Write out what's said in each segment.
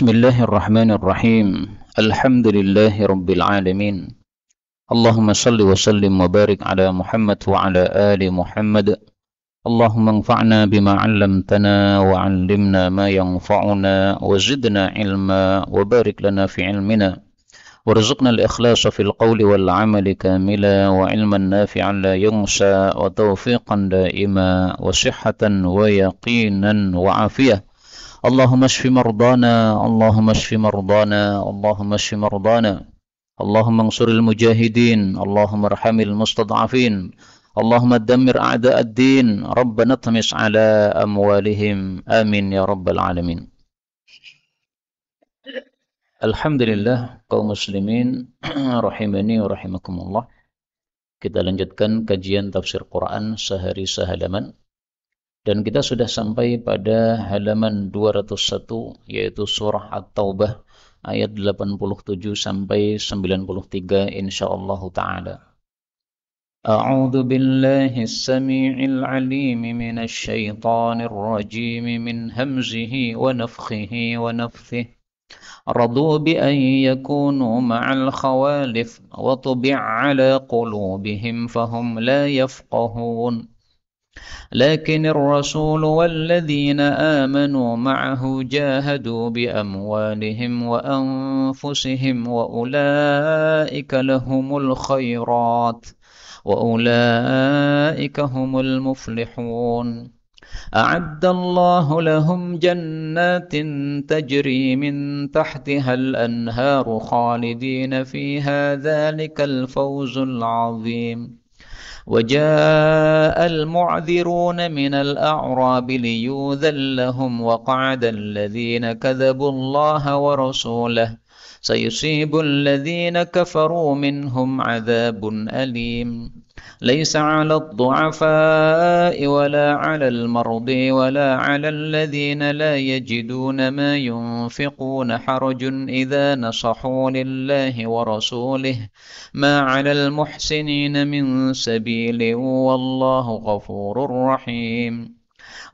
Bismillahirrahmanirrahim. Alhamdulillahi rabbil alamin. Allahumma salli wa sallim wa barik ala Muhammad wa ala ali Muhammad. Allahumma anfa'na bima 'allamtana wa 'allimna ma yanfa'una wa zidna ilma wa barik lana fi ilmina. Warzuqna al-ikhlasa fil qawli wal 'amali kamila wa ilman nafi'an la yunsa wa tawfiqan daima wa sihhatan wa yaqinan wa afiyah. اللهم اشف مرضانا اللهم اشف مرضانا اللهم اشف مرضانا اللهم انصر المجاهدين اللهم ارحم المستضعفين اللهم دمر أعداء الدين ربنا اطمس على أموالهم آمين يا رب العالمين. Alhamdulillah kaum muslimin rahimani wa rahimakumullah. Kita lanjutkan kajian tafsir Quran sehari sehalaman. Dan kita sudah sampai pada halaman 201 yaitu surah At-Taubah ayat 87 sampai 93 insyaallah taala. A'udzu billahi as-sami'il 'alim minasy syaithanir rajim min hamzihi wa nafthihi wa nafthihi. Radu bi an yakunu ma'al khawalif wa tubi'a 'ala qulubihim fahum la yafqahun. لكن الرسول والذين آمنوا معه جاهدوا بأموالهم وأنفسهم وأولئك لهم الخيرات وأولئك هم المفلحون أعد الله لهم جنات تجري من تحتها الأنهار خالدين فيها ذلك الفوز العظيم وجاء المعذرون من الأعراب ليؤذن لهم وقعد الذين كذبوا الله ورسوله سيصيب الذين كفروا منهم عذاب أليم ليس على الضعفاء ولا على المرضى ولا على الذين لا يجدون ما ينفقون حرج إذا نصحوا لله ورسوله ما على المحسنين من سبيل والله غفور رحيم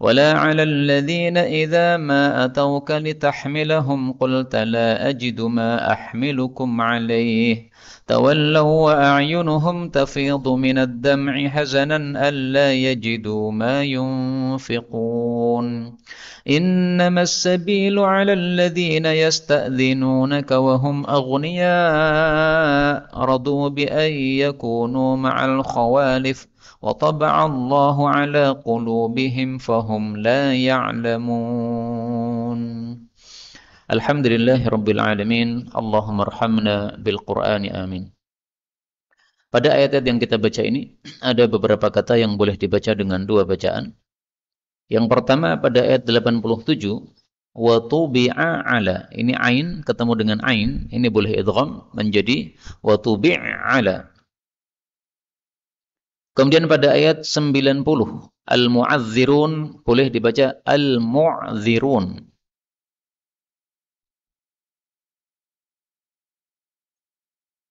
ولا على الذين إذا ما أتوك لتحملهم قلت لا أجد ما أحملكم عليه تولوا وأعينهم تفيض من الدمع حزنا ألا يجدوا ما ينفقون إنما السبيل على الذين يستأذنونك وهم أغنياء رضوا بأن يكونوا مع الخوالف وطبع الله على قلوبهم فهم لا يعلمون. Alhamdulillahirabbil alamin. Allahumma arhamna bil Qur'ani amin. Pada ayat-ayat yang kita baca ini ada beberapa kata yang boleh dibaca dengan dua bacaan. Yang pertama pada ayat 87 wa tubi'a ala. Ini ain ketemu dengan ain, ini boleh idgham menjadi wa tubi'a ala. Kemudian pada ayat 90 al-mu'adzirun boleh dibaca al-mu'adzirun.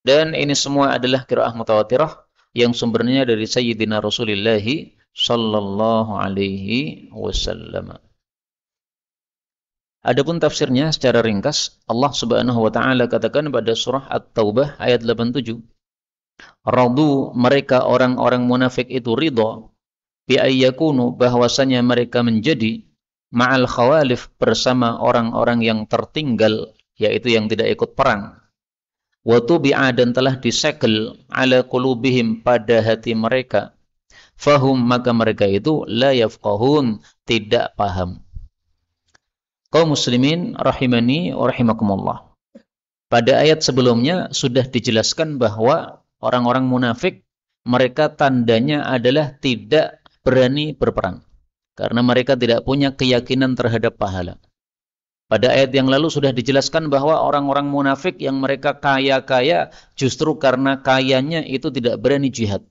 Dan ini semua adalah qiraah mutawatirah yang sumbernya dari Sayyidina Rasulullah sallallahu alaihi wasallam. Adapun tafsirnya secara ringkas, Allah Subhanahu wa taala katakan pada surah At-Taubah ayat 87. Radu, mereka orang-orang munafik itu ridha bi ayyakunu, bahwasanya mereka menjadi ma'al khawalif, bersama orang-orang yang tertinggal, yaitu yang tidak ikut perang. Wa tubi'a, dan telah disegel ala qulubihim, pada hati mereka. Fahum, maka mereka itu la yafqahun, tidak paham. Kaum muslimin rahimani wa rahimakumullah. Pada ayat sebelumnya sudah dijelaskan bahwa orang-orang munafik, mereka tandanya adalah tidak berani berperang karena mereka tidak punya keyakinan terhadap pahala. Pada ayat yang lalu sudah dijelaskan bahwa orang-orang munafik yang mereka kaya-kaya justru karena kayanya itu tidak berani jihad.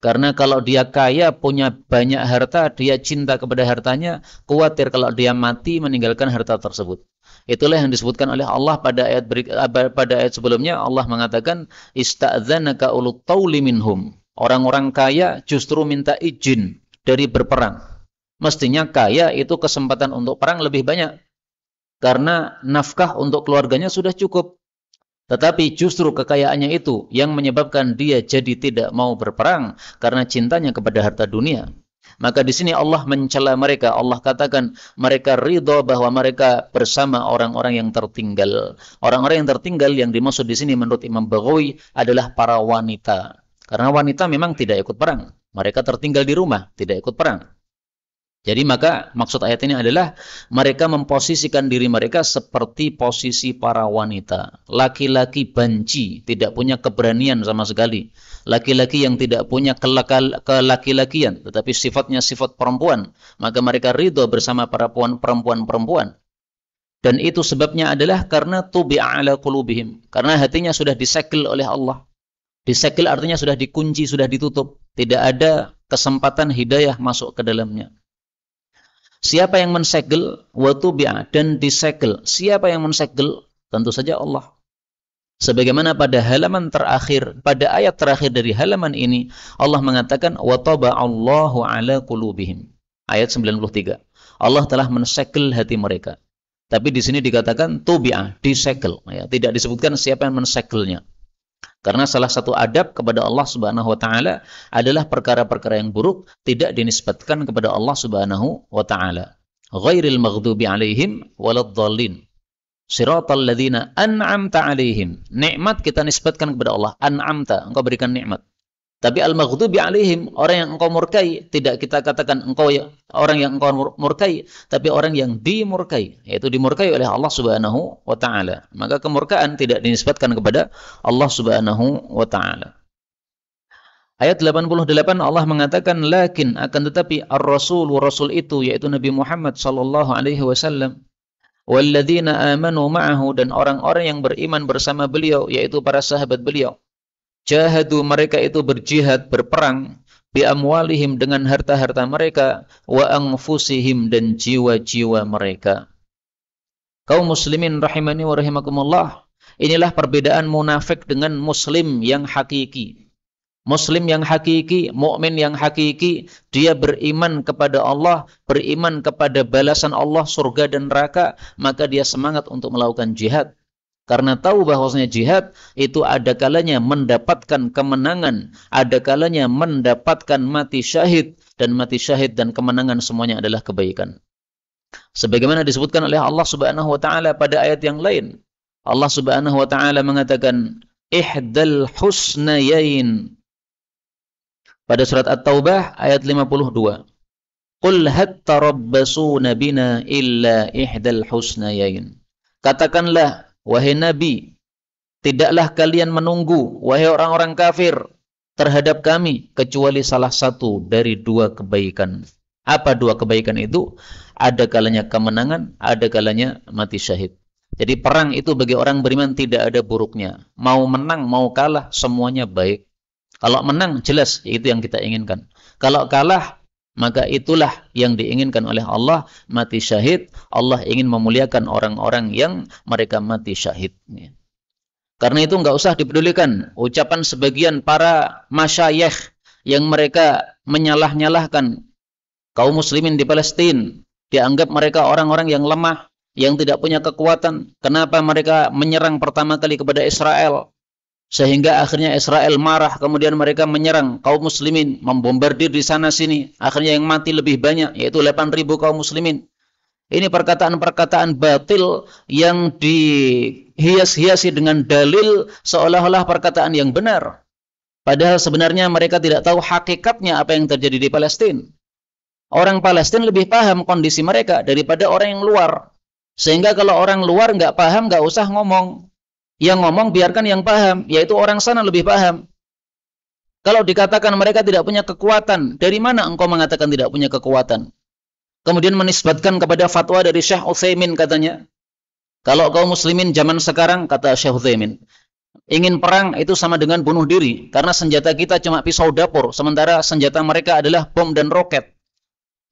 Karena kalau dia kaya, punya banyak harta, dia cinta kepada hartanya, khawatir kalau dia mati meninggalkan harta tersebut. Itulah yang disebutkan oleh Allah pada ayat sebelumnya. Allah mengatakan ista'dzanaka ulut tauli minhum. Orang-orang kaya justru minta izin dari berperang. Mestinya kaya itu kesempatan untuk perang lebih banyak. karena nafkah untuk keluarganya sudah cukup. Tetapi justru kekayaannya itu yang menyebabkan dia jadi tidak mau berperang karena cintanya kepada harta dunia. Maka di sini Allah mencela mereka. Allah katakan mereka ridho bahwa mereka bersama orang-orang yang tertinggal. Orang-orang yang tertinggal yang dimaksud di sini menurut Imam Baghawi adalah para wanita. Karena wanita memang tidak ikut perang. Mereka tertinggal di rumah, tidak ikut perang. Jadi maka maksud ayat ini adalah mereka memposisikan diri mereka seperti posisi para wanita. Laki-laki banci, tidak punya keberanian sama sekali. Laki-laki yang tidak punya kelaki-lakian, tetapi sifatnya sifat perempuan. Maka mereka ridho bersama para perempuan-perempuan. Dan itu sebabnya adalah karena tubi'a ala qulubihim. Karena hatinya sudah disegel oleh Allah. Disegel artinya sudah dikunci, sudah ditutup. Tidak ada kesempatan hidayah masuk ke dalamnya. Siapa yang mensegel watubi'a dan disegel? Siapa yang mensegel? Tentu saja Allah. Sebagaimana pada halaman terakhir, pada ayat terakhir dari halaman ini, Allah mengatakan wataba'allahu ala qulubihim. Ayat 93. Allah telah mensegel hati mereka. Tapi di sini dikatakan tubi'a, disegel. Ya, tidak disebutkan siapa yang mensegelnya. Karena salah satu adab kepada Allah Subhanahu wa taala adalah perkara-perkara yang buruk tidak dinisbatkan kepada Allah Subhanahu wa taala. Ghairil maghdubi 'alaihim waladdallin. Shiratal ladzina an'amta 'alaihim. Nikmat kita nisbatkan kepada Allah. An'amta, engkau berikan nikmat. Tapi al-maghdubi 'alaihim, orang yang engkau murkai, tidak kita katakan engkau orang yang engkau murkai, tapi orang yang dimurkai, yaitu dimurkai oleh Allah Subhanahu wa taala. Maka kemurkaan tidak dinisbatkan kepada Allah Subhanahu wa taala. Ayat 88 Allah mengatakan lakin akan tetapi ar-rasul wa rasul itu yaitu Nabi Muhammad sallallahu alaihi wasallam walladzina amanu ma'ahu dan orang-orang yang beriman bersama beliau yaitu para sahabat beliau. Jahadu mereka itu berjihad, berperang bi amwalihim dengan harta-harta mereka wa anfusihim dan jiwa-jiwa mereka. Kaum muslimin rahimani wa rahimakumullah, inilah perbedaan munafik dengan muslim yang hakiki. Muslim yang hakiki, mukmin yang hakiki, dia beriman kepada Allah, beriman kepada balasan Allah surga dan neraka, maka dia semangat untuk melakukan jihad. Karena tahu bahwasanya jihad itu ada kalanya mendapatkan kemenangan, ada kalanya mendapatkan mati syahid, dan mati syahid dan kemenangan semuanya adalah kebaikan. Sebagaimana disebutkan oleh Allah Subhanahu wa taala pada ayat yang lain. Allah Subhanahu wa taala mengatakan ihdal husnayain. Pada surat At-Taubah ayat 52. Qul hal tarabbasuna bina illa ihdal husnayain. Katakanlah wahai Nabi, tidaklah kalian menunggu, wahai orang-orang kafir, terhadap kami, kecuali salah satu dari dua kebaikan. Apa dua kebaikan itu? Ada kalanya kemenangan, ada kalanya mati syahid. Jadi perang itu bagi orang beriman tidak ada buruknya. Mau menang, mau kalah, semuanya baik. Kalau menang, jelas itu yang kita inginkan. Kalau kalah, maka itulah yang diinginkan oleh Allah, mati syahid. Allah ingin memuliakan orang-orang yang mereka mati syahid. Karena itu enggak usah dipedulikan ucapan sebagian para masyayikh yang mereka menyalah-nyalahkan kaum muslimin di Palestina. Dianggap mereka orang-orang yang lemah, yang tidak punya kekuatan. Kenapa mereka menyerang pertama kali kepada Israel? Sehingga akhirnya Israel marah, kemudian mereka menyerang kaum muslimin, membombardir di sana sini. Akhirnya yang mati lebih banyak, yaitu 8.000 kaum muslimin. Ini perkataan-perkataan batil yang dihias-hiasi dengan dalil seolah-olah perkataan yang benar. Padahal sebenarnya mereka tidak tahu hakikatnya apa yang terjadi di Palestina. Orang Palestina lebih paham kondisi mereka daripada orang yang luar. Sehingga kalau orang luar nggak paham, nggak usah ngomong. Yang ngomong biarkan yang paham, yaitu orang sana lebih paham. Kalau dikatakan mereka tidak punya kekuatan, dari mana engkau mengatakan tidak punya kekuatan? Kemudian menisbatkan kepada fatwa dari Syekh Utsaimin katanya. Kalau kaum muslimin zaman sekarang, kata Syekh Utsaimin, ingin perang itu sama dengan bunuh diri. Karena senjata kita cuma pisau dapur, sementara senjata mereka adalah bom dan roket.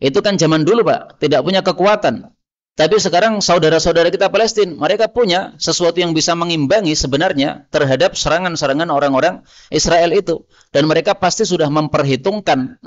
Itu kan zaman dulu Pak, tidak punya kekuatan. Tapi sekarang saudara-saudara kita Palestina, mereka punya sesuatu yang bisa mengimbangi sebenarnya terhadap serangan-serangan orang-orang Israel itu. Dan mereka pasti sudah memperhitungkan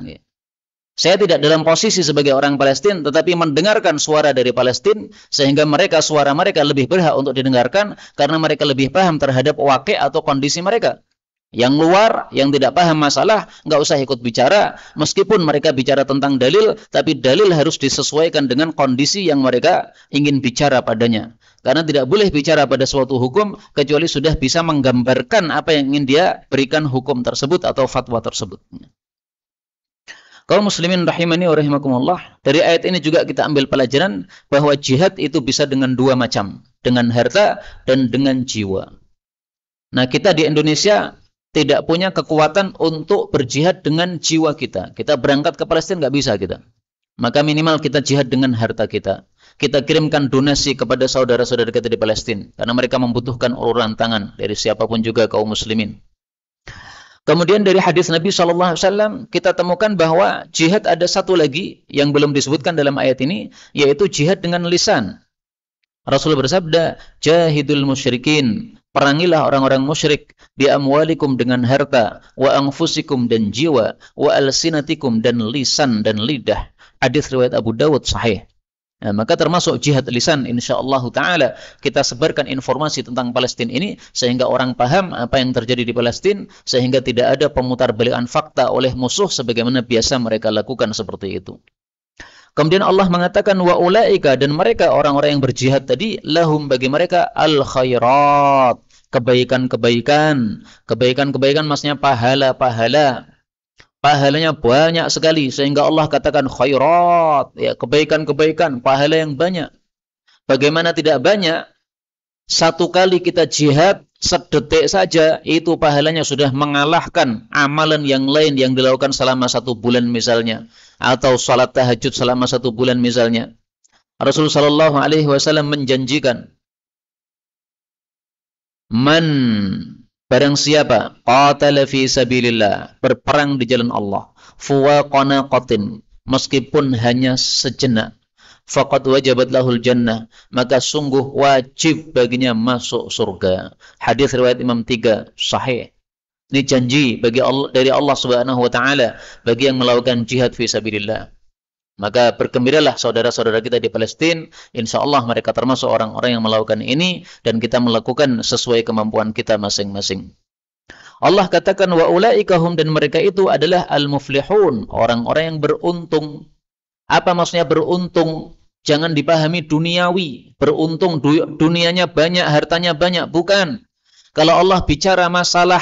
Saya tidak dalam posisi sebagai orang Palestina, tetapi mendengarkan suara dari Palestina, sehingga suara mereka lebih berhak untuk didengarkan, karena mereka lebih paham terhadap wakil atau kondisi mereka. Yang luar, yang tidak paham masalah, nggak usah ikut bicara, meskipun mereka bicara tentang dalil, tapi dalil harus disesuaikan dengan kondisi yang mereka ingin bicara padanya. Karena tidak boleh bicara pada suatu hukum, kecuali sudah bisa menggambarkan apa yang ingin dia berikan hukum tersebut atau fatwa tersebut. Kaum muslimin rahimani wa rahimakumullah, dari ayat ini juga kita ambil pelajaran bahwa jihad itu bisa dengan dua macam, dengan harta dan dengan jiwa. Nah, kita di Indonesia tidak punya kekuatan untuk berjihad dengan jiwa kita. Kita berangkat ke Palestina nggak bisa kita. Maka minimal kita jihad dengan harta kita. Kita kirimkan donasi kepada saudara-saudara kita di Palestina, karena mereka membutuhkan uluran tangan dari siapapun juga kaum muslimin. Kemudian dari hadis Nabi SAW kita temukan bahwa jihad ada satu lagi yang belum disebutkan dalam ayat ini, yaitu jihad dengan lisan. Rasul bersabda, jahidul musyrikin, perangilah orang-orang musyrik, bi amwalikum dengan harta, wa anfusikum dan jiwa, wa alsinatikum dan lisan dan lidah. Hadis riwayat Abu Dawud sahih. Nah, maka termasuk jihad lisan, insyaallah ta'ala kita sebarkan informasi tentang Palestina ini sehingga orang paham apa yang terjadi di Palestina, sehingga tidak ada pemutarbalikan fakta oleh musuh sebagaimana biasa mereka lakukan seperti itu. Kemudian Allah mengatakan wa ulaika, dan mereka orang-orang yang berjihad tadi, lahum bagi mereka al khairat, kebaikan-kebaikan. Kebaikan-kebaikan maksudnya pahala-pahala. Pahalanya banyak sekali sehingga Allah katakan khairat, ya, kebaikan-kebaikan, pahala yang banyak. Bagaimana tidak banyak? Satu kali kita jihad sedetik saja itu pahalanya sudah mengalahkan amalan yang lain yang dilakukan selama 1 bulan misalnya, atau salat tahajud selama 1 bulan misalnya. Rasulullah Shallallahu Alaihi Wasallam menjanjikan, barang siapa qatala fi sabilillah, berperang di jalan Allah, fuwaqana qatin, meskipun hanya sejenak, faqad wajabat lahul jannah, maka sungguh wajib baginya masuk surga. Hadis riwayat Imam 3 sahih. Ini janji bagi Allah, dari Allah Subhanahu wa taala bagi yang melakukan jihad fi sabilillah. Maka bergembiralah saudara-saudara kita di Palestina, insyaallah mereka termasuk orang-orang yang melakukan ini, dan kita melakukan sesuai kemampuan kita masing-masing. Allah katakan wa ulaika hum, dan mereka itu adalah al-muflihun, orang-orang yang beruntung. Apa maksudnya beruntung? Jangan dipahami duniawi, beruntung dunianya banyak, hartanya banyak, bukan. Kalau Allah bicara masalah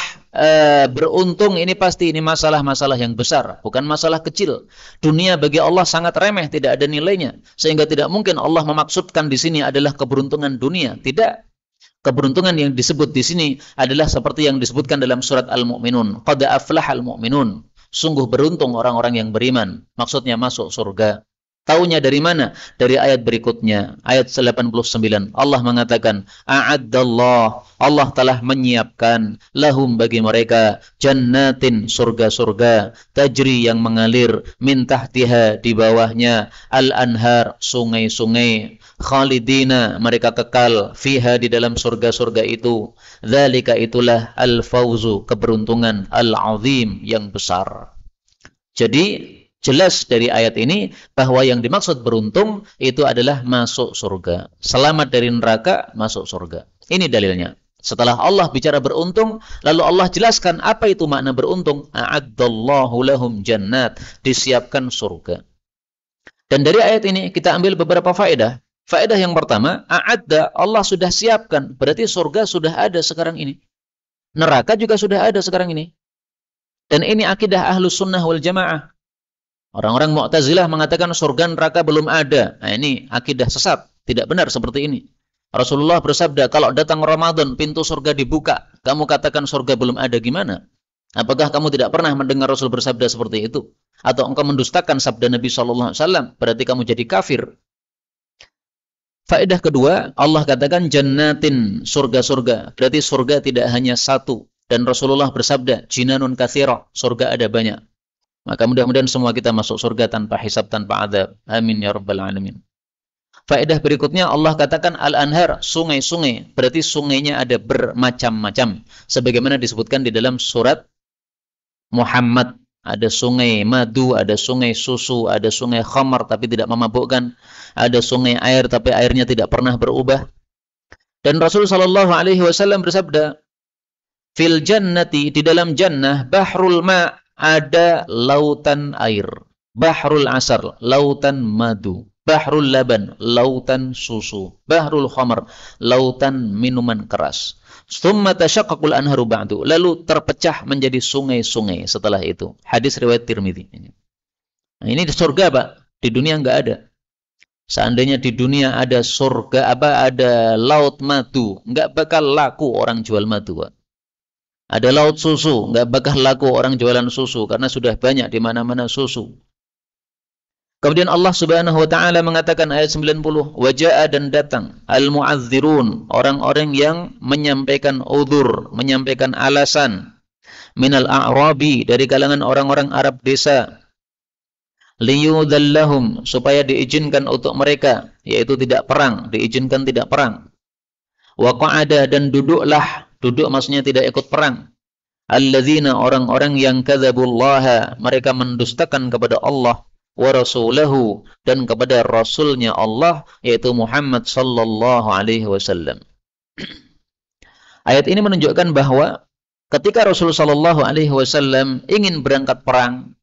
beruntung, ini pasti ini masalah-masalah yang besar, bukan masalah kecil. Dunia bagi Allah sangat remeh, tidak ada nilainya, sehingga tidak mungkin Allah memaksudkan di sini adalah keberuntungan dunia. Tidak. Keberuntungan yang disebut di sini adalah seperti yang disebutkan dalam surat Al-Mu'minun. Qad aflahal mu'minun. Sungguh beruntung orang-orang yang beriman. Maksudnya masuk surga. Taunya dari mana? Dari ayat berikutnya, ayat 89. Allah mengatakan, a'addallah, Allah telah menyiapkan lahum bagi mereka jannatin, surga-surga, tajri yang mengalir, min tahtiha, di bawahnya, al-anhar, sungai-sungai, khalidina, mereka kekal, fiha, di dalam surga-surga itu. Dzalika, itulah al-fawzu, keberuntungan, al-azim, yang besar. Jadi jelas dari ayat ini bahwa yang dimaksud beruntung itu adalah masuk surga. Selamat dari neraka, masuk surga. Ini dalilnya. Setelah Allah bicara beruntung, lalu Allah jelaskan apa itu makna beruntung. A'addallahu lahum jannat, disiapkan surga. Dan dari ayat ini kita ambil beberapa faedah. Faedah yang pertama, a'adda, Allah sudah siapkan. Berarti surga sudah ada sekarang ini. Neraka juga sudah ada sekarang ini. Dan ini akidah Ahlus Sunnah wal Jamaah. Orang-orang Mu'tazilah mengatakan surga neraka belum ada. Nah, ini akidah sesat. Tidak benar seperti ini. Rasulullah bersabda, kalau datang Ramadan, pintu surga dibuka. Kamu katakan surga belum ada, gimana? Apakah kamu tidak pernah mendengar Rasul bersabda seperti itu? Atau engkau mendustakan sabda Nabi SAW? Berarti kamu jadi kafir. Faedah kedua, Allah katakan jannatin, surga-surga. Berarti surga tidak hanya satu. Dan Rasulullah bersabda, jinanun katsira, surga ada banyak. Maka mudah-mudahan semua kita masuk surga tanpa hisab, tanpa adab. Amin ya rabbal alamin. Faedah berikutnya, Allah katakan al-anhar, sungai-sungai. Berarti sungainya ada bermacam-macam. Sebagaimana disebutkan di dalam surat Muhammad Ada sungai madu, ada sungai susu, ada sungai khamar tapi tidak memabukkan, ada sungai air tapi airnya tidak pernah berubah. Dan Rasul sallallahu alaihi wasallam bersabda, "Fil jannati, di dalam jannah, bahrul ma, ada lautan air. Bahrul asar, lautan madu. Bahrul laban, lautan susu. Bahrul khamar, lautan minuman keras. Tsumma tashaqqaqul anharu ba'du." Lalu terpecah menjadi sungai-sungai setelah itu. Hadis riwayat Tirmidzi. Nah, ini di surga, Pak. Di dunia enggak ada. Seandainya di dunia ada surga, ada laut madu, enggak bakal laku orang jual madu, Pak. Ada laut susu, enggak bakal laku orang jualan susu karena sudah banyak di mana-mana susu. Kemudian Allah Subhanahu wa taala mengatakan ayat 90, "Waja'a, dan datang al-mu'adzirun, orang-orang yang menyampaikan udzur, menyampaikan alasan, minal a'rabi, dari kalangan orang-orang Arab desa, liyudallahum, supaya diizinkan untuk mereka, yaitu tidak perang, diizinkan tidak perang. Wa qa'ada, dan duduklah, duduk maksudnya tidak ikut perang. Alladzina, orang-orang yang kadzabullaha, mereka mendustakan kepada Allah, wa rasulahu, dan kepada rasulnya Allah, yaitu Muhammad sallallahu alaihi wasallam. Ayat ini menunjukkan bahwa ketika Rasul sallallahu alaihi wasallam ingin berangkat perang,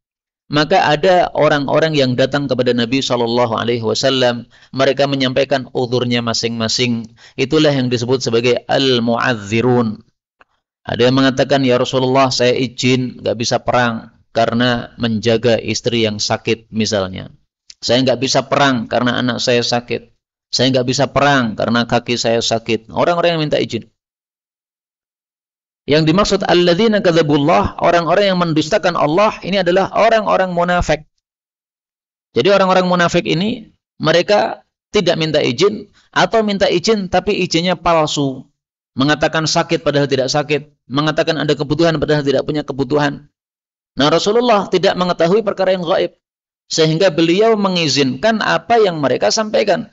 maka ada orang-orang yang datang kepada Nabi sallallahu alaihi wasallam, mereka menyampaikan uzurnya masing-masing. Itulah yang disebut sebagai al-mu'adzirun. Ada yang mengatakan, "Ya Rasulullah, saya izin enggak bisa perang karena menjaga istri yang sakit misalnya. Saya nggak bisa perang karena anak saya sakit. Saya nggak bisa perang karena kaki saya sakit." Orang-orang yang minta izin. Yang dimaksud alladzina kadzabullah, orang-orang yang mendustakan Allah, ini adalah orang-orang munafik. Jadi orang-orang munafik ini, mereka tidak minta izin, atau minta izin tapi izinnya palsu. Mengatakan sakit padahal tidak sakit. Mengatakan ada kebutuhan padahal tidak punya kebutuhan. Nah, Rasulullah tidak mengetahui perkara yang gaib, sehingga beliau mengizinkan apa yang mereka sampaikan.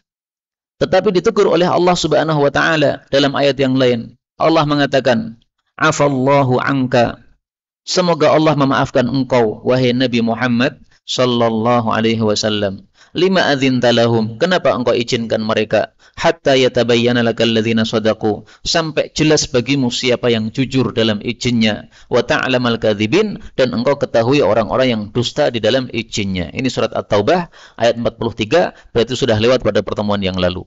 Tetapi ditegur oleh Allah Subhanahu wa taala dalam ayat yang lain. Allah mengatakan, "Afallahu anka." Semoga Allah memaafkan engkau, wahai Nabi Muhammad sallallahu alaihi wasallam. "Lima adzinta lahum." Kenapa engkau izinkan mereka? "Hatta yatabayyana lakal ladzina shadaqu." Sampai jelas bagimu siapa yang jujur dalam izinnya. "Wa ta'lamal kadzibin." Dan engkau ketahui orang-orang yang dusta di dalam izinnya. Ini surat At-Taubah ayat 43, berarti sudah lewat pada pertemuan yang lalu.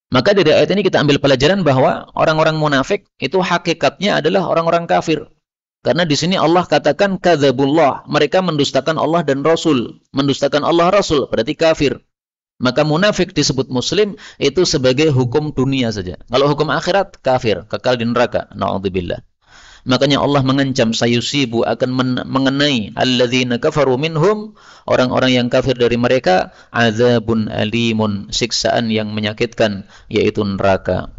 Maka dari ayat ini kita ambil pelajaran bahwa orang-orang munafik itu hakikatnya adalah orang-orang kafir. Karena di sini Allah katakan kadzabullah, mereka mendustakan Allah dan Rasul. Mendustakan Allah Rasul berarti kafir. Maka munafik disebut muslim itu sebagai hukum dunia saja. Kalau hukum akhirat kafir, kekal di neraka. Na'udzubillah. Makanya Allah mengancam sayusibu, akan mengenai alladzina kafaru minhum, orang-orang yang kafir dari mereka, azabun alimun, siksaan yang menyakitkan, yaitu neraka.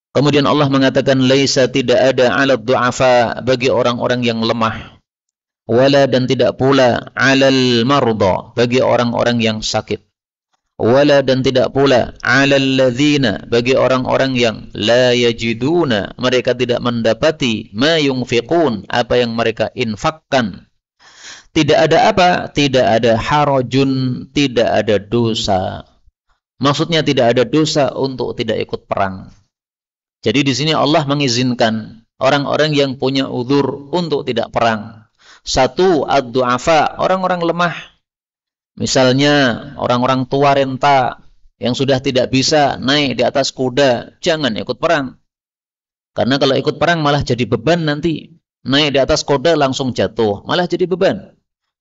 Kemudian Allah mengatakan laisa, tidak ada, 'alad du'afa, bagi orang-orang yang lemah, wala, dan tidak pula 'alal marda, bagi orang-orang yang sakit, wala, dan tidak pula 'alal ladzina, bagi orang-orang yang la yajiduna, mereka tidak mendapati, ma yunfiqun, apa yang mereka infakkan. Tidak ada apa? Tidak ada harajun, tidak ada dosa. Maksudnya tidak ada dosa untuk tidak ikut perang. Jadi di sini Allah mengizinkan orang-orang yang punya udzur untuk tidak perang. Satu, ad-du'afa, orang-orang lemah. Misalnya orang-orang tua renta yang sudah tidak bisa naik di atas kuda, jangan ikut perang. Karena kalau ikut perang malah jadi beban nanti. Naik di atas kuda langsung jatuh, malah jadi beban.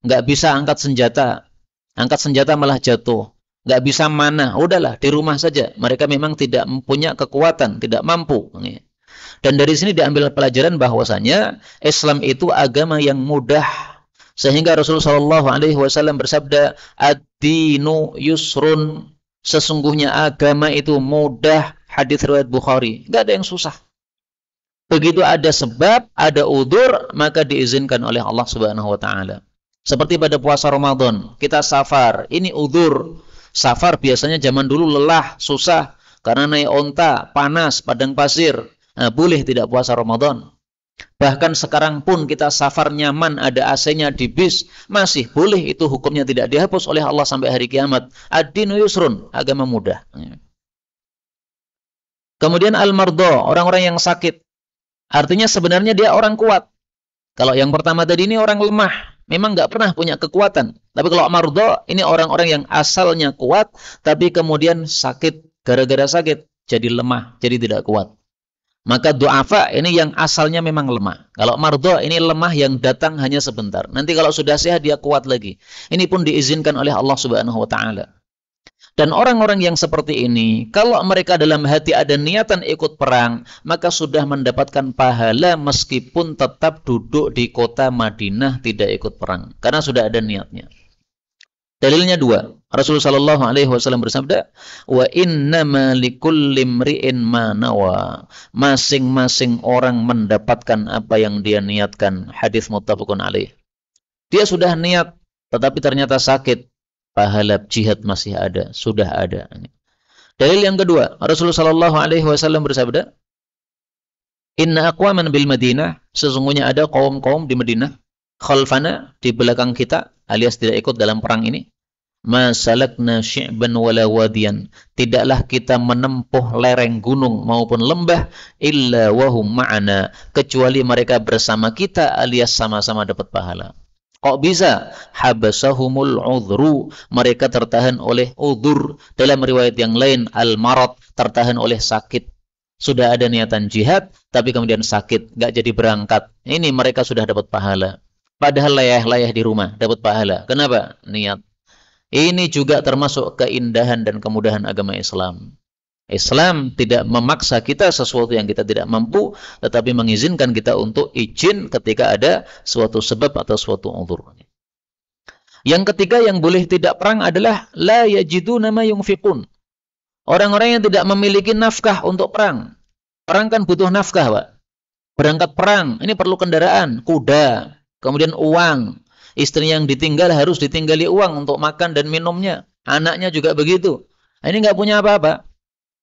Nggak bisa angkat senjata. Angkat senjata malah jatuh. Nggak bisa manah, udahlah di rumah saja. Mereka memang tidak punya kekuatan, tidak mampu. Dan dari sini diambil pelajaran bahwasanya Islam itu agama yang mudah. Sehingga Rasulullah SAW bersabda, ad-dinu yusrun, sesungguhnya agama itu mudah. Hadis riwayat Bukhari, nggak ada yang susah. Begitu ada sebab, ada udzur, maka diizinkan oleh Allah Subhanahu wa taala. Seperti pada puasa Ramadan, kita safar, ini udzur. Safar biasanya zaman dulu lelah, susah, karena naik onta, panas, padang pasir. Nah, boleh tidak puasa Ramadan. Bahkan sekarang pun kita safar nyaman, ada AC-nya di bis, masih boleh, itu hukumnya tidak dihapus oleh Allah sampai hari kiamat. Ad-dinu yusrun, agama mudah. Kemudian al-mardo, orang-orang yang sakit. Artinya sebenarnya dia orang kuat. Kalau yang pertama tadi ini orang lemah, memang nggak pernah punya kekuatan. Tapi kalau mardo, ini orang-orang yang asalnya kuat, tapi kemudian sakit, gara-gara sakit, jadi lemah, jadi tidak kuat. Maka du'afa ini yang asalnya memang lemah. Kalau mardo ini lemah yang datang hanya sebentar. Nanti kalau sudah sehat dia kuat lagi. Ini pun diizinkan oleh Allah Subhanahu wa taala. Dan orang-orang yang seperti ini, kalau mereka dalam hati ada niatan ikut perang, maka sudah mendapatkan pahala meskipun tetap duduk di kota Madinah tidak ikut perang. Karena sudah ada niatnya. Dalilnya dua. Rasulullah sallallahu alaihi wasallam bersabda, "Wa innama likulli imri'in ma nawa." Masing-masing orang mendapatkan apa yang dia niatkan. Hadis muttafaqun alaih. Dia sudah niat tetapi ternyata sakit. Pahala jihad masih ada, sudah ada. Dalil yang kedua, Rasulullah sallallahu alaihi wasallam bersabda, "Inna aqwaman bil Madinah." Sesungguhnya ada kaum-kaum di Madinah, khalfana, di belakang kita, alias tidak ikut dalam perang ini. Ma salakna syi'ban wala wadiyan. Tidaklah kita menempuh lereng gunung maupun lembah illa wahum ma'ana, kecuali mereka bersama kita alias sama-sama dapat pahala. Kok bisa? Habasahumul udhru, mereka tertahan oleh udhur. Dalam riwayat yang lain al-marad, tertahan oleh sakit. Sudah ada niatan jihad tapi kemudian sakit, enggak jadi berangkat. Ini mereka sudah dapat pahala. Padahal layah-layah di rumah dapat pahala. Kenapa? Niat. Ini juga termasuk keindahan dan kemudahan agama Islam. Islam tidak memaksa kita sesuatu yang kita tidak mampu, tetapi mengizinkan kita untuk izin ketika ada suatu sebab atau suatu uzur. Yang ketiga yang boleh tidak perang adalah la yajiduna ma yunfiqun. Orang-orang yang tidak memiliki nafkah untuk perang. Perang kan butuh nafkah, Pak. Berangkat perang, ini perlu kendaraan, kuda, kemudian uang. Istri yang ditinggal harus ditinggali uang untuk makan dan minumnya. Anaknya juga begitu. Ini nggak punya apa-apa.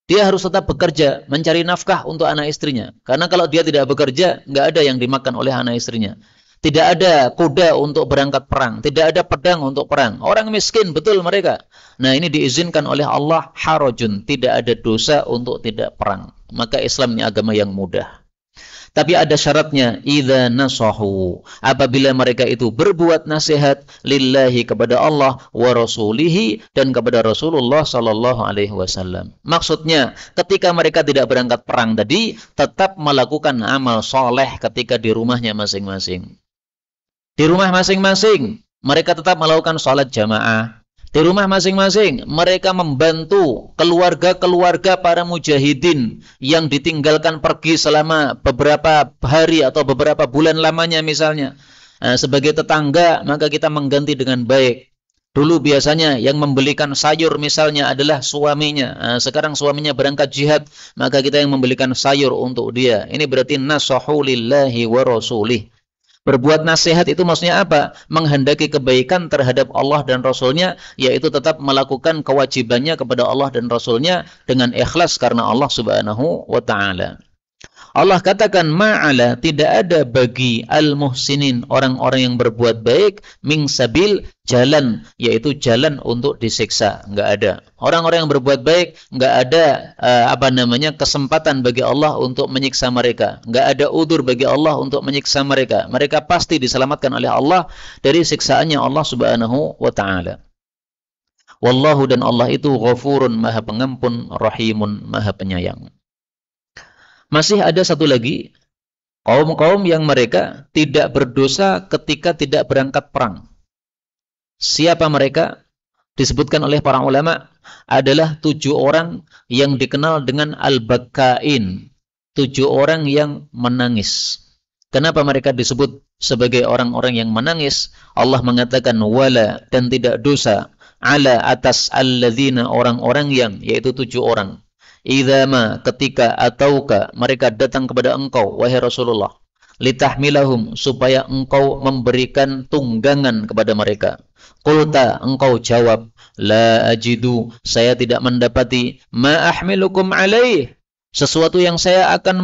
Dia harus tetap bekerja, mencari nafkah untuk anak istrinya. Karena kalau dia tidak bekerja, nggak ada yang dimakan oleh anak istrinya. Tidak ada kuda untuk berangkat perang. Tidak ada pedang untuk perang. Orang miskin, betul mereka. Nah, ini diizinkan oleh Allah, harajun. Tidak ada dosa untuk tidak perang. Maka Islam ini agama yang mudah. Tapi ada syaratnya, idza nasahu, apabila mereka itu berbuat nasihat lillahi, kepada Allah, wa rasulihi, dan kepada Rasulullah sallallahu alaihi wasallam. Maksudnya, ketika mereka tidak berangkat perang tadi, tetap melakukan amal soleh ketika di rumahnya masing-masing. Di rumah masing-masing, mereka tetap melakukan sholat jamaah. Di rumah masing-masing, mereka membantu keluarga-keluarga para mujahidin yang ditinggalkan pergi selama beberapa hari atau beberapa bulan lamanya misalnya. Sebagai tetangga, maka kita mengganti dengan baik. Dulu biasanya yang membelikan sayur misalnya adalah suaminya. Sekarang suaminya berangkat jihad, maka kita yang membelikan sayur untuk dia. Ini berarti nasahu lillahi wa rasulih. Berbuat nasihat itu maksudnya apa? Menghendaki kebaikan terhadap Allah dan Rasulnya, yaitu tetap melakukan kewajibannya kepada Allah dan Rasulnya dengan ikhlas karena Allah Subhanahu wa ta'ala. Allah katakan ma'ala, tidak ada bagi al-muhsinin, orang-orang yang berbuat baik, min sabil, jalan, yaitu jalan untuk disiksa, enggak ada. Orang-orang yang berbuat baik, enggak ada kesempatan bagi Allah untuk menyiksa mereka. Enggak ada udzur bagi Allah untuk menyiksa mereka. Mereka pasti diselamatkan oleh Allah dari siksaannya Allah Subhanahu wa ta'ala. Wallahu, dan Allah itu ghafurun, maha pengampun, rahimun, maha penyayang. Masih ada satu lagi, kaum-kaum yang mereka tidak berdosa ketika tidak berangkat perang. Siapa mereka? Disebutkan oleh para ulama adalah 7 orang yang dikenal dengan al-bakkain, 7 orang yang menangis. Kenapa mereka disebut sebagai orang-orang yang menangis? Allah mengatakan wala, dan tidak dosa, ala, atas, alladzina, orang-orang yang, yaitu 7 orang. Idza ketika atauka, mereka datang kepada engkau wahai Rasulullah, litahmilahum, supaya engkau memberikan tunggangan kepada mereka. Qulta, engkau jawab, la ajidu, saya tidak mendapati, ma ahmilukum alaih, sesuatu yang saya akan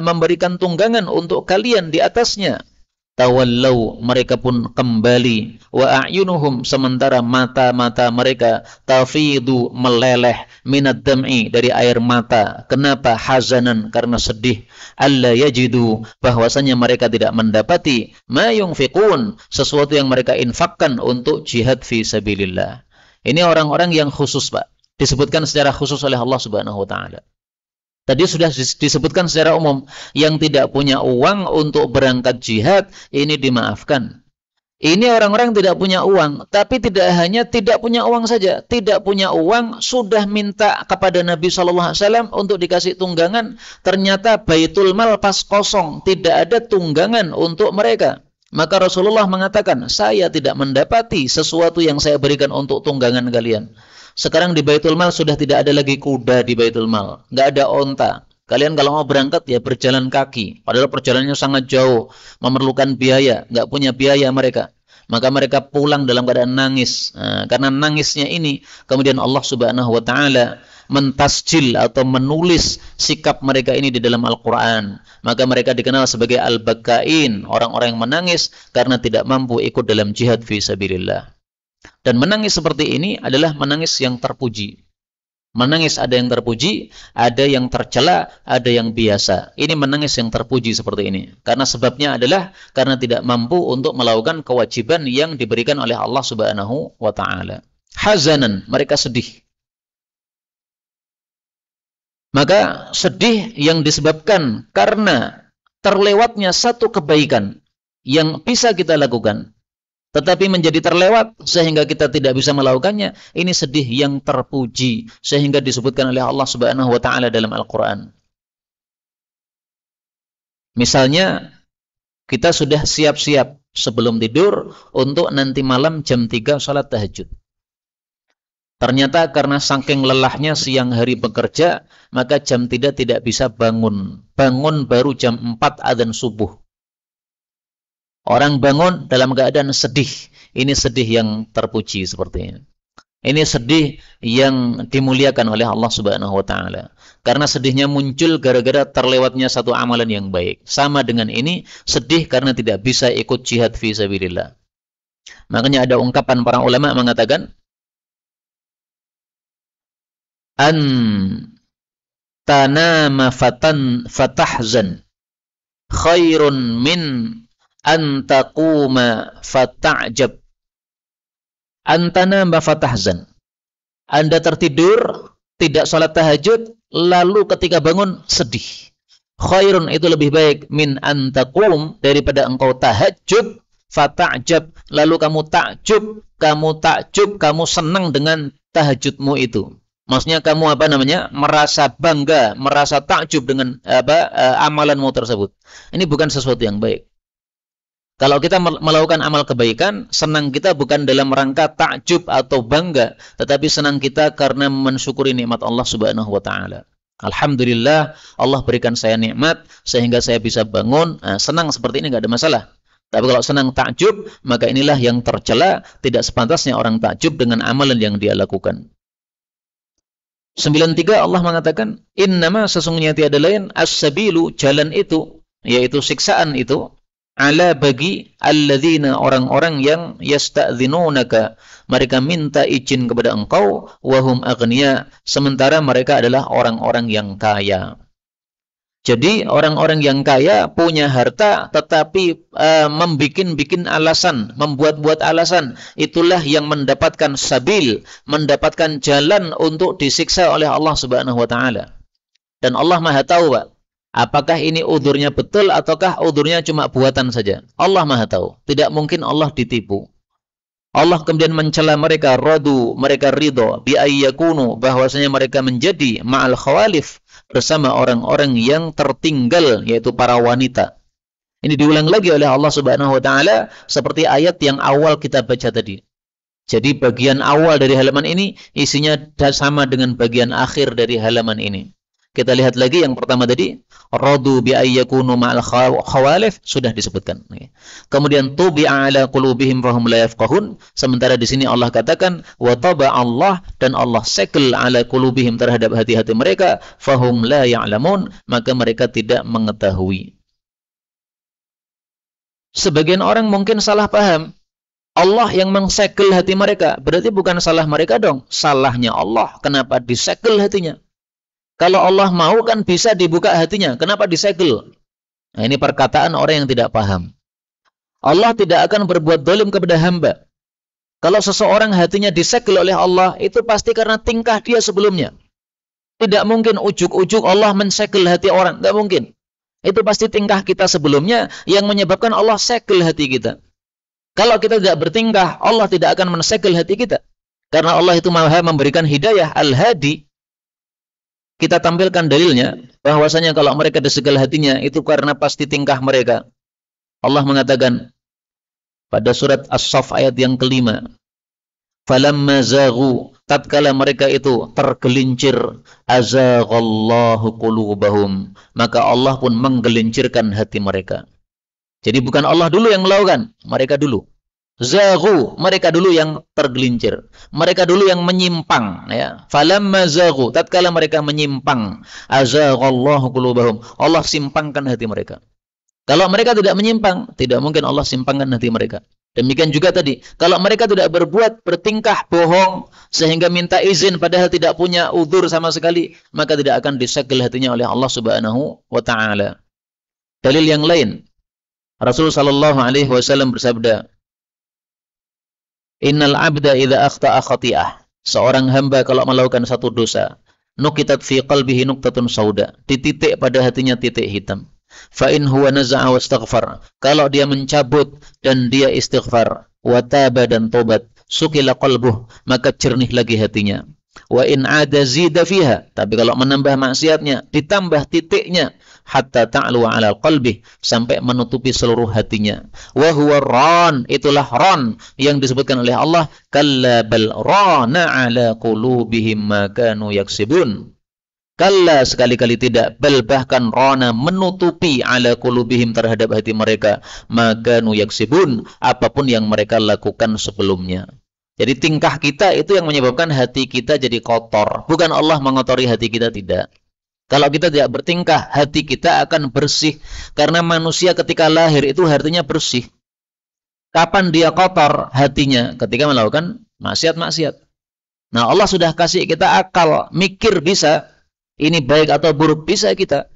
memberikan tunggangan untuk kalian di atasnya. Tawallau, mereka pun kembali. Wa a'yunuhum, sementara mata-mata mereka tafidu, meleleh, minad dam'i, dari air mata. Kenapa? Hazanan, karena sedih. Alla yajidu, bahwasanya mereka tidak mendapati ma yunfiqun, sesuatu yang mereka infakkan untuk jihad fi sabilillah. Ini orang-orang yang khusus, Pak. Disebutkan secara khusus oleh Allah Subhanahu wa taala. Tadi sudah disebutkan secara umum, yang tidak punya uang untuk berangkat jihad, ini dimaafkan. Ini orang-orang tidak punya uang, tapi tidak hanya tidak punya uang saja, tidak punya uang, sudah minta kepada Nabi SAW untuk dikasih tunggangan, ternyata Baitul Mal pas kosong, tidak ada tunggangan untuk mereka. Maka Rasulullah mengatakan, saya tidak mendapati sesuatu yang saya berikan untuk tunggangan kalian. Sekarang di Baitul Mal sudah tidak ada lagi kuda di Baitul Mal, nggak ada onta. Kalian kalau mau berangkat ya berjalan kaki, padahal perjalanannya sangat jauh, memerlukan biaya, nggak punya biaya mereka. Maka mereka pulang dalam keadaan nangis. Nah, karena nangisnya ini, kemudian Allah Subhanahu wa taala mentasjil atau menulis sikap mereka ini di dalam Al-Quran. Maka mereka dikenal sebagai al-bakain, orang-orang yang menangis karena tidak mampu ikut dalam jihad fi sabilillah. Dan menangis seperti ini adalah menangis yang terpuji. Menangis ada yang terpuji, ada yang tercela, ada yang biasa. Ini menangis yang terpuji seperti ini. Karena sebabnya adalah karena tidak mampu untuk melakukan kewajiban yang diberikan oleh Allah Subhanahu wa taala. Hazanan, mereka sedih. Maka sedih yang disebabkan karena terlewatnya satu kebaikan yang bisa kita lakukan, tetapi menjadi terlewat sehingga kita tidak bisa melakukannya, ini sedih yang terpuji sehingga disebutkan oleh Allah Subhanahu wa taala dalam Al-Qur'an. Misalnya kita sudah siap-siap sebelum tidur untuk nanti malam jam 3 salat tahajud. Ternyata karena saking lelahnya siang hari bekerja, maka jam 3 tidak bisa bangun. Bangun baru jam 4 adzan subuh. Orang bangun dalam keadaan sedih. Ini sedih yang terpuji seperti ini. Ini sedih yang dimuliakan oleh Allah Subhanahu wa taala. Karena sedihnya muncul gara-gara terlewatnya satu amalan yang baik. Sama dengan ini, sedih karena tidak bisa ikut jihad fi sabilillah. Makanya ada ungkapan para ulama mengatakan, an tanama fatahzan khairun min an taquma fata'jab. An tanama fatahzan, Anda tertidur tidak salat tahajud lalu ketika bangun sedih. Khairun, itu lebih baik, min an taqum, daripada engkau tahajud fata'jab, lalu kamu takjub, kamu senang dengan tahajudmu itu. Maksudnya kamu merasa bangga, merasa takjub dengan amalanmu tersebut. Ini bukan sesuatu yang baik. Kalau kita melakukan amal kebaikan, senang kita bukan dalam rangka takjub atau bangga, tetapi senang kita karena mensyukuri nikmat Allah Subhanahu wa taala. Alhamdulillah, Allah berikan saya nikmat sehingga saya bisa bangun. Nah, senang seperti ini enggak ada masalah. Tapi kalau senang takjub, maka inilah yang tercela, tidak sepantasnya orang takjub dengan amalan yang dia lakukan. 93 Allah mengatakan, innama, sesungguhnya tiada lain, as-sabilu, jalan itu, yaitu siksaan itu, ala, bagi alladzina, orang-orang yang yasta'dzinunaka, mereka minta izin kepada engkau, wahum aghniya, sementara mereka adalah orang-orang yang kaya. Jadi orang-orang yang kaya punya harta tetapi membuat alasan, membuat-buat alasan, itulah yang mendapatkan sabil, mendapatkan jalan untuk disiksa oleh Allah Subhanahu wa taala. Dan Allah Maha tahu, Pak, apakah ini udurnya betul ataukah udurnya cuma buatan saja. Allah Maha tahu. Tidak mungkin Allah ditipu. Allah kemudian mencela mereka, radu, mereka ridho, bi ayyakunu, bahwasanya mereka menjadi ma'al khawalif, bersama orang-orang yang tertinggal, yaitu para wanita. Ini diulang lagi oleh Allah Subhanahu wa taala seperti ayat yang awal kita baca tadi. Jadi bagian awal dari halaman ini isinya sama dengan bagian akhir dari halaman ini. Kita lihat lagi yang pertama tadi, radu bi ayyakunu ma'al khawalif, sudah disebutkan. Kemudian tubi'a ala qulubihim fahum la yafqahun, sementara di sini Allah katakan wa taba Allah, dan Allah segel ala qulubihim terhadap hati-hati mereka, fahum la ya'lamun, maka mereka tidak mengetahui. Sebagian orang mungkin salah paham. Allah yang mengsegel hati mereka, berarti bukan salah mereka dong, salahnya Allah. Kenapa disegel hatinya? Kalau Allah mau kan bisa dibuka hatinya, kenapa disegel? Nah, ini perkataan orang yang tidak paham. Allah tidak akan berbuat zalim kepada hamba. Kalau seseorang hatinya disegel oleh Allah, itu pasti karena tingkah dia sebelumnya. Tidak mungkin ujuk-ujuk Allah mensegel hati orang, tidak mungkin. Itu pasti tingkah kita sebelumnya yang menyebabkan Allah segel hati kita. Kalau kita tidak bertingkah, Allah tidak akan mensegel hati kita. Karena Allah itu maha memberikan hidayah, al-hadi. Kita tampilkan dalilnya, bahwasanya kalau mereka disegel hatinya, itu karena pasti tingkah mereka. Allah mengatakan pada surat As-Saff ayat yang kelima, falamma zaghu, tatkala mereka itu tergelincir, azaghallahu qulubahum, maka Allah pun menggelincirkan hati mereka. Jadi bukan Allah dulu yang melakukan, mereka dulu. Zaghu, mereka dulu yang tergelincir, mereka dulu yang menyimpang, ya. Falamma zaghu, tatkala mereka menyimpang, azaghallahu qulubahum, Allah simpangkan hati mereka. Kalau mereka tidak menyimpang, tidak mungkin Allah simpangkan hati mereka. Demikian juga tadi, kalau mereka tidak berbuat, bertingkah bohong, sehingga minta izin padahal tidak punya udzur sama sekali, maka tidak akan disegel hatinya oleh Allah Subhanahu wa ta'ala. Dalil yang lain, Rasul sallallahu alaihi wasallam bersabda, innal abda idza akhta'a khati'ah, seorang hamba kalau melakukan satu dosa, nukitat fi qalbihi nuqtatun sauda, dititik pada hatinya titik hitam. Fa in huwa naza'a wastaghfar, kalau dia mencabut dan dia istighfar, wa taba dan tobat, sukila qalbuh, maka jernih lagi hatinya. Wa in ada zida fiha, tapi kalau menambah maksiatnya, ditambah titiknya, hatta ta'lu 'ala qalbih, sampai menutupi seluruh hatinya. Wa huwa ran, itulah ran yang disebutkan oleh Allah, kalla bal rana 'ala qulubihim ma kanu yaksibun. Kalla, sekali-kali tidak, bal bahkan rana, menutupi 'ala qulubihim terhadap hati mereka, ma kanu yaksibun, apapun yang mereka lakukan sebelumnya. Jadi tingkah kita itu yang menyebabkan hati kita jadi kotor, bukan Allah mengotori hati kita, tidak. Kalau kita tidak bertingkah, hati kita akan bersih. Karena manusia ketika lahir itu hatinya bersih. Kapan dia kotor hatinya? Ketika melakukan maksiat-maksiat. Nah, Allah sudah kasih kita akal, mikir bisa. Ini baik atau buruk bisa kita.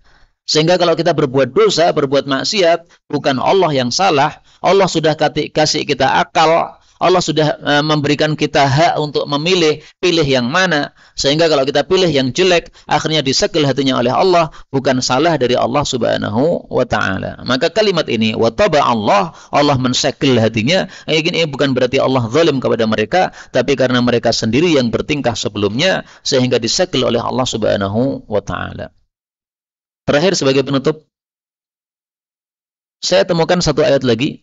Sehingga kalau kita berbuat dosa, berbuat maksiat, bukan Allah yang salah. Allah sudah kasih kita akal. Allah sudah memberikan kita hak untuk memilih, pilih yang mana. Sehingga kalau kita pilih yang jelek, akhirnya disegel hatinya oleh Allah, bukan salah dari Allah Subhanahu wa ta'ala. Maka kalimat ini, wa taba Allah, Allah mensegel hatinya, ini bukan berarti Allah zalim kepada mereka, tapi karena mereka sendiri yang bertingkah sebelumnya, sehingga disegel oleh Allah Subhanahu wa ta'ala. Terakhir sebagai penutup, saya temukan satu ayat lagi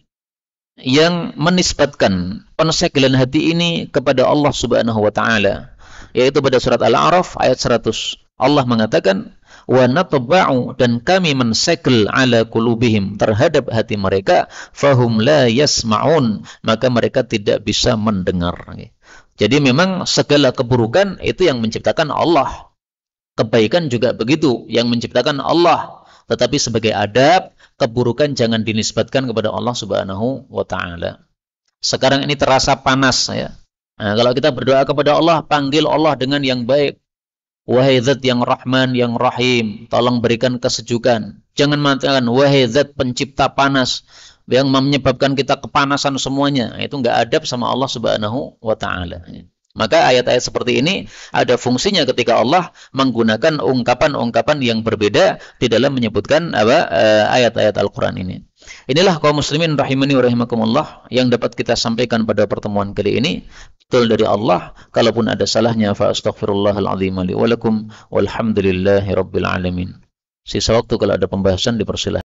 yang menisbatkan pensegelan hati ini kepada Allah Subhanahu wa ta'ala, yaitu pada surat Al-A'raf ayat 100. Allah mengatakan, wa natba'u, dan kami mensegel ala qulubihim, terhadap hati mereka, fahum la yasma'un, maka mereka tidak bisa mendengar. Jadi memang segala keburukan itu yang menciptakan Allah. Kebaikan juga begitu, yang menciptakan Allah. Tetapi sebagai adab, keburukan jangan dinisbatkan kepada Allah Subhanahu wa ta'ala. Sekarang ini terasa panas, ya. Nah, kalau kita berdoa kepada Allah, panggil Allah dengan yang baik. Wahai Zat yang Rahman, yang Rahim, tolong berikan kesejukan. Jangan mengatakan wahai Zat pencipta panas, yang menyebabkan kita kepanasan semuanya. Itu enggak adab sama Allah Subhanahu wa ta'ala. Maka ayat-ayat seperti ini ada fungsinya ketika Allah menggunakan ungkapan-ungkapan yang berbeda di dalam menyebutkan ayat-ayat Al-Quran ini. Inilah kaum muslimin rahimani wa rahimakumullah yang dapat kita sampaikan pada pertemuan kali ini. Betul dari Allah. Kalaupun ada salahnya, fa astaghfirullahal azim li wa lakum walhamdulillahi rabbil alamin. Sisa waktu kalau ada pembahasan dipersilakan.